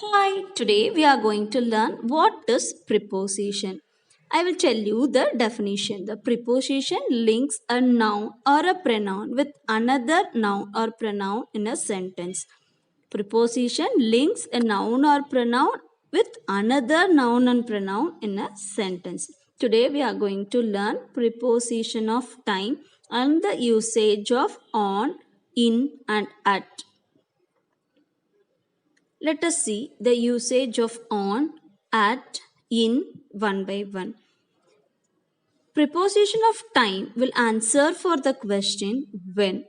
Hi, today we are going to learn what is preposition. I will tell you the definition. The preposition links a noun or a pronoun with another noun or pronoun in a sentence. Preposition links a noun or pronoun with another noun and pronoun in a sentence. Today we are going to learn preposition of time and the usage of on, in and at. Let us see the usage of on, at, in one by one. Preposition of time will answer for the question when.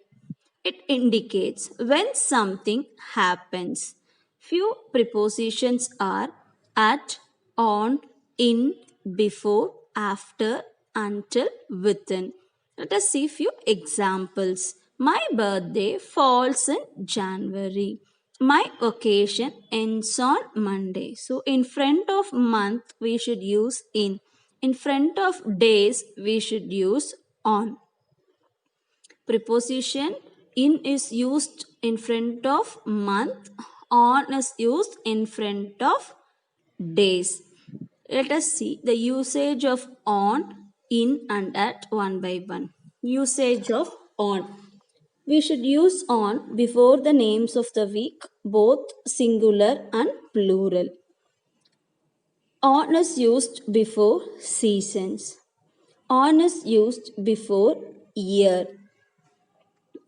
It indicates when something happens. Few prepositions are at, on, in, before, after, until, within. Let us see few examples. My birthday falls in January. My vacation ends on Monday. So in front of month we should use in. In front of days we should use on. Preposition in is used in front of month, on is used in front of days. Let us see the usage of on, in and at one by one. Usage of on. We should use on before the names of the week, both singular and plural. On is used before seasons. On is used before year.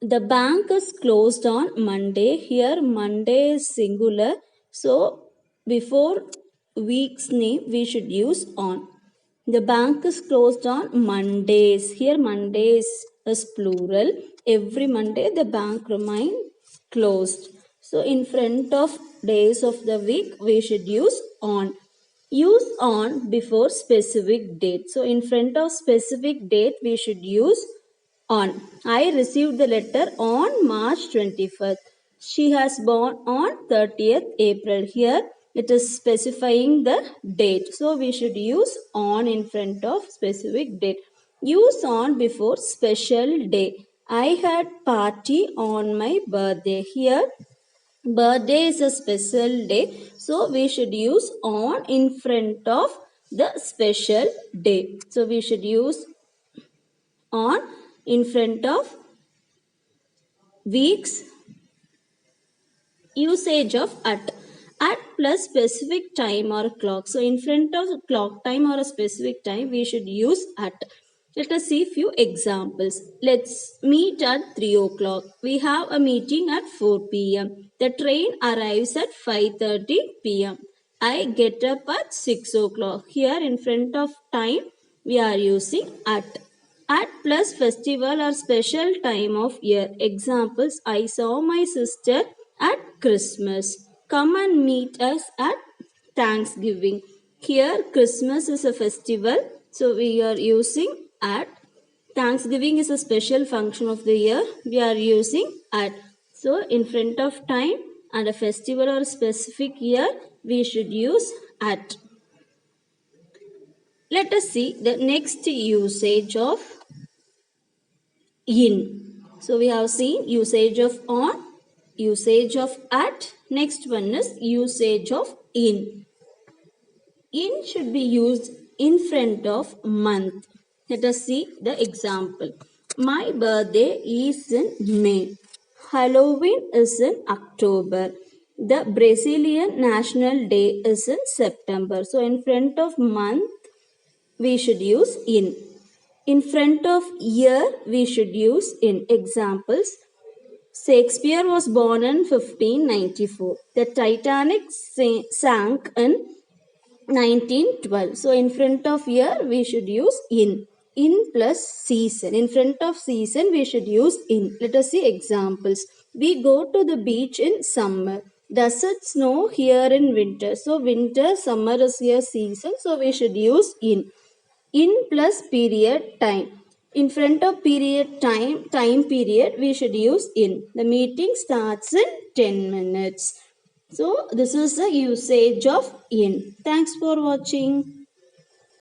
The bank is closed on Monday. Here Monday is singular. So before week's name we should use on. The bank is closed on Mondays. Here Mondays is plural. Every Monday the bank remain closed. So in front of days of the week we should use on. Use on before specific date. So in front of specific date we should use on. I received the letter on March 21st. She has born on 30th April. Here it is specifying the date. So we should use on in front of specific date. Use on before special day. I had party on my birthday. Here birthday is a special day. So we should use on in front of the special day. So we should use on in front of weeks. Usage of at plus specific time or clock. So in front of clock time or a specific time we should use at. Let us see few examples. Let's meet at 3 o'clock. We have a meeting at 4 p.m. The train arrives at 5:30 p.m. I get up at 6 o'clock. Here in front of time we are using at. At plus festival or special time of year. Examples: I saw my sister at Christmas. Come and meet us at Thanksgiving. Here Christmas is a festival, so we are using at. Thanksgiving is a special function of the year. We are using at. So in front of time and a festival or a specific year, we should use at. Let us see the next usage of in. So we have seen usage of on, usage of at. Next one is usage of in. In should be used in front of month. Let us see the example. My birthday is in May. Halloween is in October. The Brazilian National Day is in September. So in front of month we should use in. In front of year we should use in. Examples: Shakespeare was born in 1594. The Titanic sank in 1912. So in front of year we should use in. In plus season. In front of season we should use in. Let us see examples. We go to the beach in summer. Does it snow here in winter? So winter, summer is here season. So we should use in. In plus period time. In front of period time period, we should use in. The meeting starts in 10 minutes. So this is the usage of in. Thanks for watching.